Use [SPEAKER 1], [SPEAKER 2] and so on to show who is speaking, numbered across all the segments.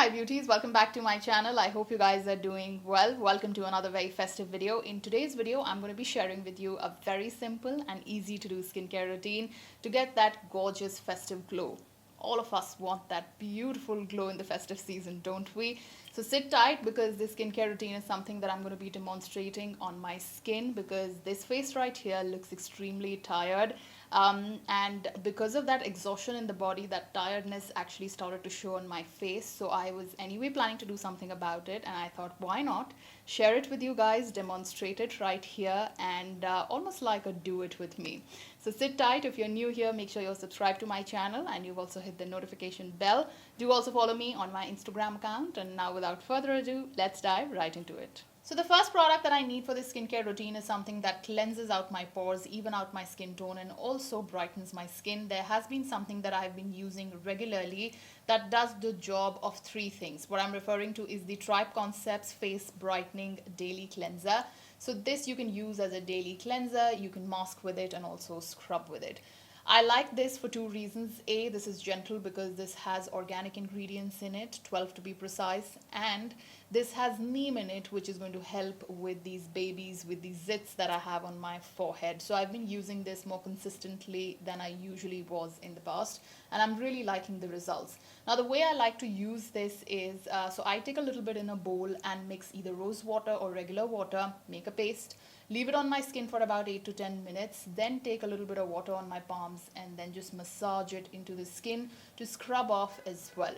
[SPEAKER 1] my beauties, welcome back to my channel. I hope you guys are doing well. Welcome to another very festive video. In today's video, I'm going to be sharing with you a very simple and easy to do skincare routine to get that gorgeous festive glow. All of us want that beautiful glow in the festive season, don't we? So sit tight because this skincare routine is something that I'm going to be demonstrating on my skin because this face right here looks extremely tired. And because of that exhaustion in the body, that tiredness actually started to show on my face. So I was anyway planning to do something about it, and I thought, why not share it with you guys, demonstrate it right here, and almost like a do it with me. So sit tight. If you're new here, make sure you're subscribed to my channel and you've also hit the notification bell. Do also follow me on my Instagram account. And now without further ado, let's dive right into it. So the first product that I need for this skincare routine is something that cleanses out my pores, even out my skin tone, and also brightens my skin. There has been something that I've been using regularly that does the job of three things. What I'm referring to is the Tribe Concepts Face Brightening Daily Cleanser. So this you can use as a daily cleanser, you can mask with it and also scrub with it. I like this for two reasons. A, this is gentle because this has organic ingredients in it, 12 to be precise, and this has neem in it, which is going to help with these babies, with these zits that I have on my forehead. So I've been using this more consistently than I usually was in the past, and I'm really liking the results. Now the way I like to use this is, so I take a little bit in a bowl and mix either rose water or regular water, make a paste, leave it on my skin for about 8 to 10 minutes, then take a little bit of water on my palms and then just massage it into the skin to scrub off as well.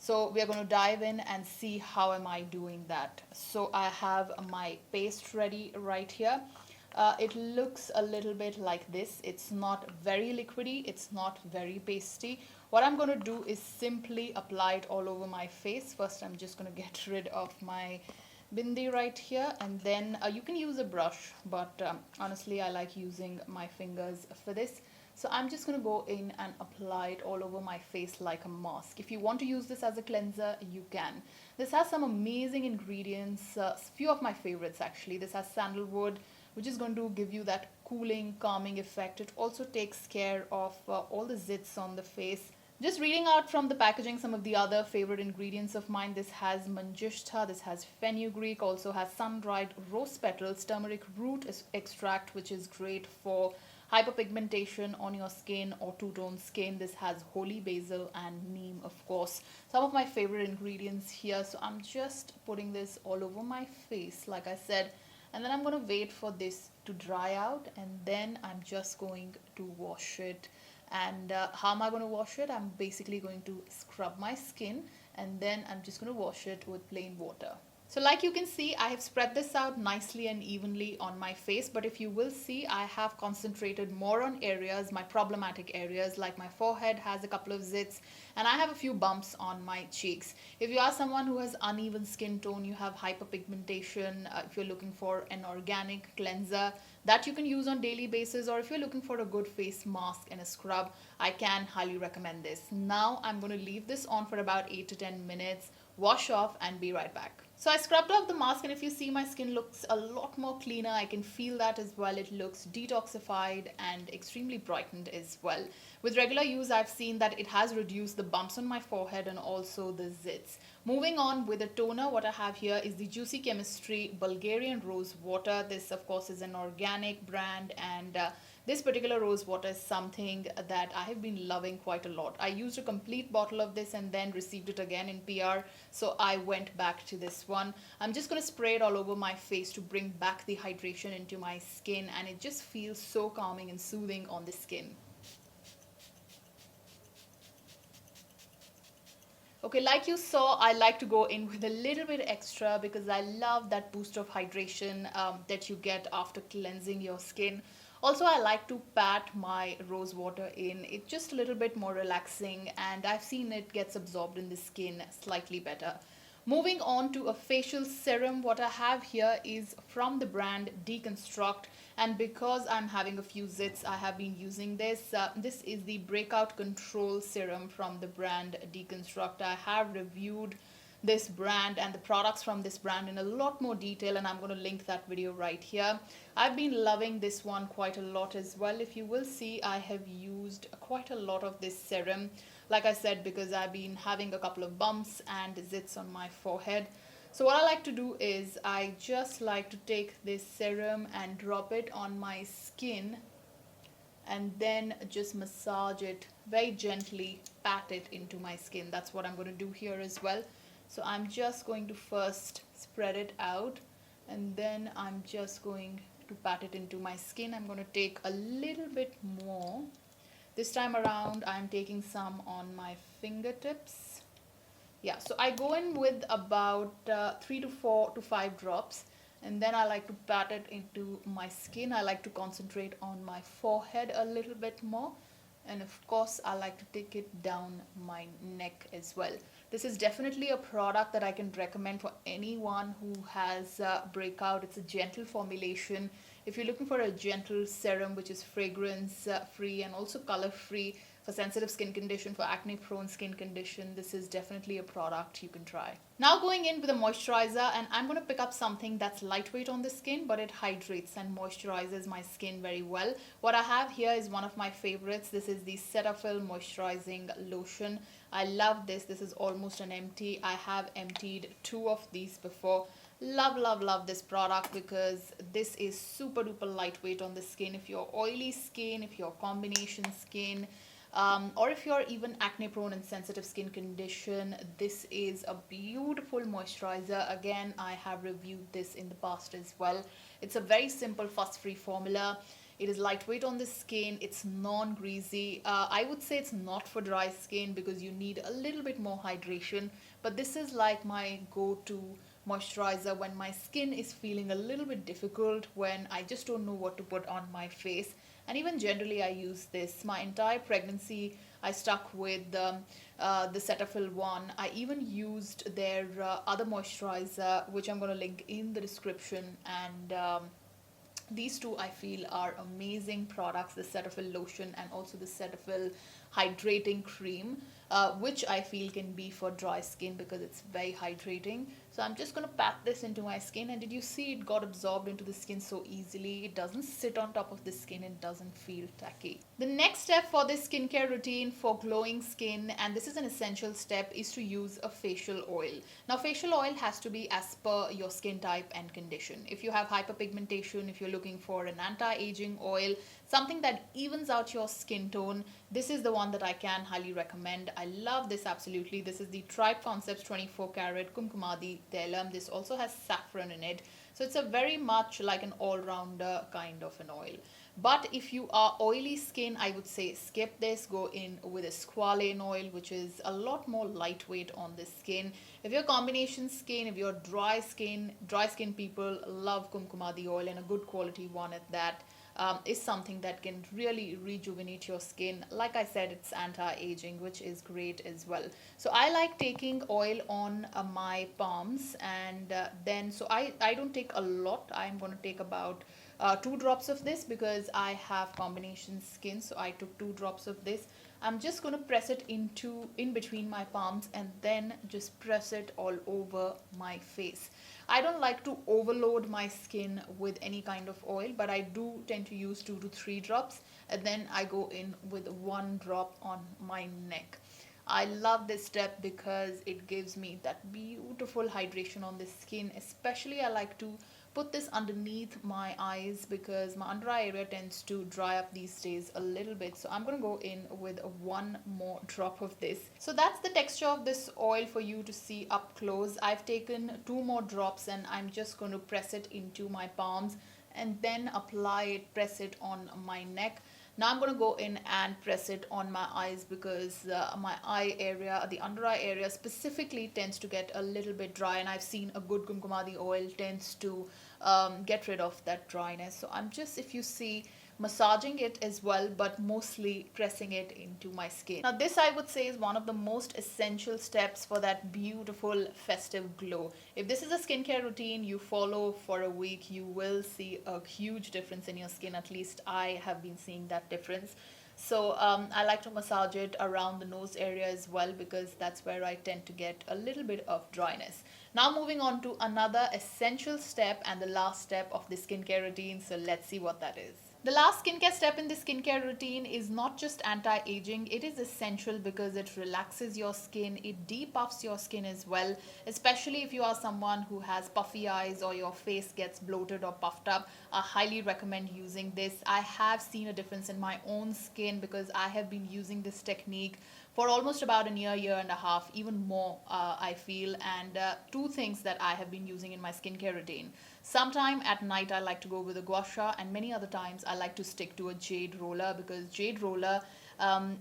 [SPEAKER 1] So we are going to dive in and see how am I doing that. So I have my paste ready right here. It looks a little bit like this. It's not very liquidy, it's not very pasty. What I'm going to do is simply apply it all over my face. First I'm just going to get rid of my bindi right here, and then you can use a brush, but honestly I like using my fingers for this. So I'm just going to go in and apply it all over my face like a mask. If you want to use this as a cleanser, you can. This has some amazing ingredients, few of my favorites actually. This has sandalwood, which is going to give you that cooling, calming effect. It also takes care of all the zits on the face. Just reading out from the packaging some of the other favorite ingredients of mine. This has manjishta, this has fenugreek, also has sun-dried rose petals, turmeric root extract, which is great for hyperpigmentation on your skin or two-tone skin. This has holy basil and neem, of course. Some of my favorite ingredients here. So I'm just putting this all over my face, like I said, and then I'm going to wait for this to dry out, and then I'm just going to wash it. And how am I going to wash it? I'm basically going to scrub my skin and then I'm just going to wash it with plain water. So like you can see, I have spread this out nicely and evenly on my face, but if you will see, I have concentrated more on areas, my problematic areas, like my forehead has a couple of zits and I have a few bumps on my cheeks. If you are someone who has uneven skin tone, you have hyperpigmentation, if you're looking for an organic cleanser that you can use on daily basis, or if you're looking for a good face mask and a scrub, I can highly recommend this. Now I'm going to leave this on for about 8 to 10 minutes, wash off and be right back. So I scrubbed off the mask, and if you see, my skin looks a lot more cleaner. I can feel that as well. It looks detoxified and extremely brightened as well. With regular use, I've seen that it has reduced the bumps on my forehead and also the zits. Moving on with the toner, what I have here is the Juicy Chemistry Bulgarian Rose Water. This of course is an organic brand, and this particular rose water is something that I have been loving quite a lot. I used a complete bottle of this and then received it again in PR, so I went back to this one. I'm just going to spray it all over my face to bring back the hydration into my skin, and it just feels so calming and soothing on the skin. Okay, like you saw, I like to go in with a little bit extra because I love that boost of hydration that you get after cleansing your skin. Also, I like to pat my rose water in. It's just a little bit more relaxing, and I've seen it gets absorbed in the skin slightly better. Moving on to a facial serum, what I have here is from the brand Deconstruct, and because I'm having a few zits, I have been using this. This is the Breakout Control Serum from the brand Deconstruct. I have reviewed this brand and the products from this brand in a lot more detail, and I'm going to link that video right here. I've been loving this one quite a lot as well. If you will see, I have used quite a lot of this serum. like I said, because I've been having a couple of bumps and zits on my forehead. So what I like to do is I just like to take this serum and drop it on my skin, and then just massage it very gently, pat it into my skin. That's what I'm going to do here as well. So I'm just going to first spread it out, and then I'm just going to pat it into my skin. I'm going to take a little bit more. This time around I'm taking some on my fingertips. Yeah, so I go in with about 3 to 4 to 5 drops, and then I like to pat it into my skin. I like to concentrate on my forehead a little bit more, and of course I like to take it down my neck as well. This is definitely a product that I can recommend for anyone who has breakout. It's a gentle formulation. If you're looking for a gentle serum which is fragrance free and also color free for sensitive skin condition, for acne prone skin condition, this is definitely a product you can try. Now going in with a moisturizer, and I'm going to pick up something that's lightweight on the skin, but it hydrates and moisturizes my skin very well. What I have here is one of my favorites. This is the Cetaphil moisturizing lotion. I love this. This is almost an empty. I have emptied 2 of these before. Love this product because this is super duper lightweight on the skin. If you're oily skin, if you're combination skin, or if you're even acne prone and sensitive skin condition, this is a beautiful moisturizer. Again, I have reviewed this in the past as well. It's a very simple fuss-free formula. It is lightweight on the skin. It's non-greasy. I would say it's not for dry skin because you need a little bit more hydration, but this is like my go-to moisturizer when my skin is feeling a little bit difficult, when I just don't know what to put on my face. And even generally I use this. My entire pregnancy I stuck with the Cetaphil one. I even used their other moisturizer, which I'm going to link in the description, and these two I feel are amazing products, the Cetaphil lotion and also the Cetaphil hydrating cream, which I feel can be for dry skin because it's very hydrating. So I'm just going to pat this into my skin, and did you see it got absorbed into the skin so easily? It doesn't sit on top of the skin, it doesn't feel tacky. The next step for this skincare routine for glowing skin, and this is an essential step, is to use a facial oil. Now facial oil has to be as per your skin type and condition. If you have hyperpigmentation, if you're looking for an anti-aging oil, something that evens out your skin tone, this is the one that I can highly recommend. I love this absolutely. This is the Tribe Concepts 24 karat Kumkumadi Tailam. This also has saffron in it. So it's a very much like an all-rounder kind of an oil. But if you are oily skin, I would say skip this. Go in with a squalane oil, which is a lot more lightweight on the skin. If you're combination skin, if you're dry skin people love Kumkumadi oil, and a good quality one at that. Is something that can really rejuvenate your skin. Like I said, it's anti-aging, which is great as well. So I like taking oil on my palms, and then so I don't take a lot. I'm going to take about 2 drops of this because I have combination skin. So I took 2 drops of this. I'm just going to press it in between my palms, and then just press it all over my face. I don't like to overload my skin with any kind of oil, but I do tend to use 2 to 3 drops, and then I go in with 1 drop on my neck. I love this step because it gives me that beautiful hydration on the skin. Especially I like to put this underneath my eyes because my under eye area tends to dry up these days a little bit. So I'm going to go in with 1 more drop of this. So that's the texture of this oil for you to see up close. I've taken 2 more drops, and I'm just going to press it into my palms and then apply it, press it on my neck. Now I'm going to go in and press it on my eyes because my eye area, the under eye area specifically, tends to get a little bit dry, and I've seen a good Kumkumadi oil tends to get rid of that dryness. So I'm just, if you see, massaging it as well, but mostly pressing it into my skin. Now this, I would say, is one of the most essential steps for that beautiful festive glow. If this is a skincare routine you follow for a week, you will see a huge difference in your skin. At least I have been seeing that difference. So I like to massage it around the nose area as well because that's where I tend to get a little bit of dryness. Now moving on to another essential step and the last step of the skincare routine. So let's see what that is. The last skincare step in the skincare routine is not just anti-aging, it is essential because it relaxes your skin, it depuffs your skin as well, especially if you are someone who has puffy eyes or your face gets bloated or puffed up. I highly recommend using this. I have seen a difference in my own skin because I have been using this technique for almost about a year and a half, even more, I feel. And two things that I have been using in my skincare routine. Sometime at night, I like to go with a gua sha, and many other times, I like to stick to a jade roller because jade roller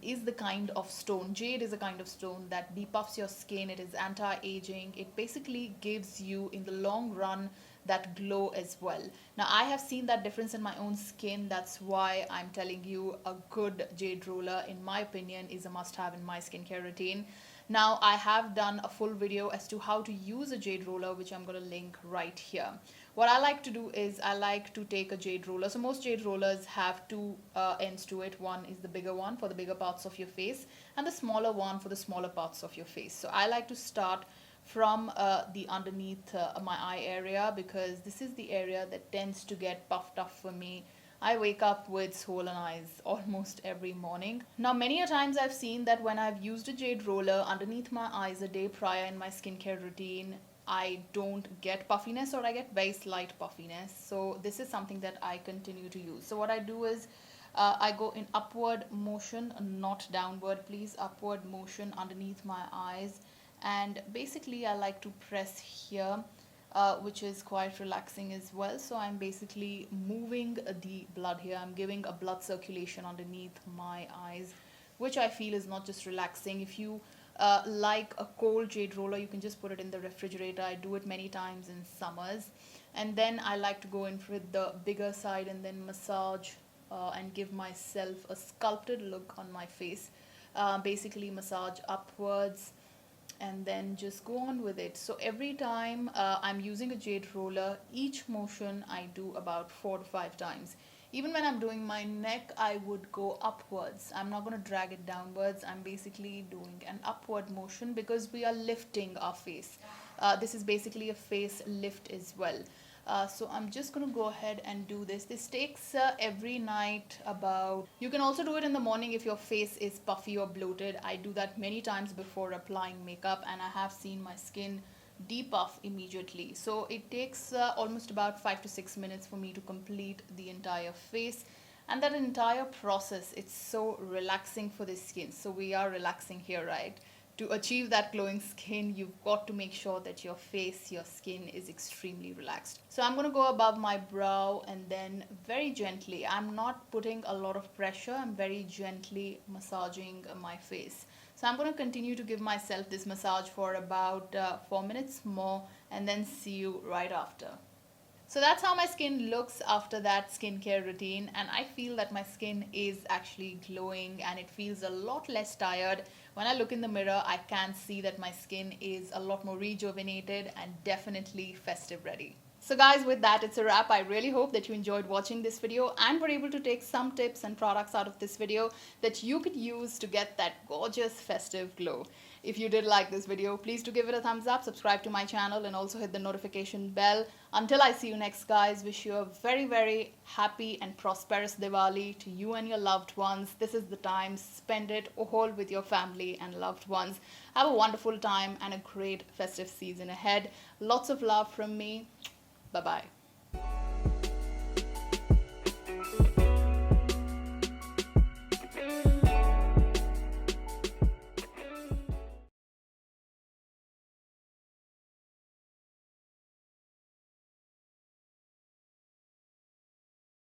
[SPEAKER 1] is the kind of stone. Jade is a kind of stone that depuffs your skin. It is anti-aging. It basically gives you, in the long run, that glow as well. Now, I have seen that difference in my own skin. That's why I'm telling you a good jade roller, in my opinion, is a must-have in my skincare routine. Now, I have done a full video as to how to use a jade roller, which I'm going to link right here. What I like to do is I like to take a jade roller. So most jade rollers have two ends to it. One is the bigger one for the bigger parts of your face and the smaller one for the smaller parts of your face. So I like to start from the underneath my eye area because this is the area that tends to get puffed up for me. I wake up with swollen eyes almost every morning. Now, many a times I've seen that when I've used a jade roller underneath my eyes a day prior in my skincare routine, I don't get puffiness or I get very slight puffiness. So this is something that I continue to use. So what I do is I go in upward motion, not downward, please, upward motion underneath my eyes. And basically I like to press here, which is quite relaxing as well. So I'm basically moving the blood here. I'm giving a blood circulation underneath my eyes, which I feel is not just relaxing. If you like a cold jade roller, you can just put it in the refrigerator. I do it many times in summers. And then I like to go in with the bigger side and then massage and give myself a sculpted look on my face. Basically massage upwards and then just go on with it. So every time I'm using a jade roller, each motion I do about 4 to 5 times. Even when I'm doing my neck, I would go upwards. I'm not going to drag it downwards. I'm basically doing an upward motion because we are lifting our face. This is basically a face lift as well. So I'm just going to go ahead and do this. This takes every night about... You can also do it in the morning if your face is puffy or bloated. I do that many times before applying makeup and I have seen my skin depuff immediately. So it takes almost about 5 to 6 minutes for me to complete the entire face. And that entire process, it's so relaxing for the skin. So we are relaxing here, right? To achieve that glowing skin, you've got to make sure that your face, your skin is extremely relaxed. So I'm going to go above my brow and then very gently, I'm not putting a lot of pressure, I'm very gently massaging my face. So I'm going to continue to give myself this massage for about 4 minutes more and then see you right after. So that's how my skin looks after that skincare routine, and I feel that my skin is actually glowing and it feels a lot less tired. When I look in the mirror, I can see that my skin is a lot more rejuvenated and definitely festive ready. So guys, with that, it's a wrap. I really hope that you enjoyed watching this video and were able to take some tips and products out of this video that you could use to get that gorgeous festive glow. If you did like this video, please do give it a thumbs up, subscribe to my channel and also hit the notification bell. Until I see you next, guys, wish you a very, very happy and prosperous Diwali to you and your loved ones. This is the time. Spend it all with your family and loved ones. Have a wonderful time and a great festive season ahead. Lots of love from me. Bye-bye.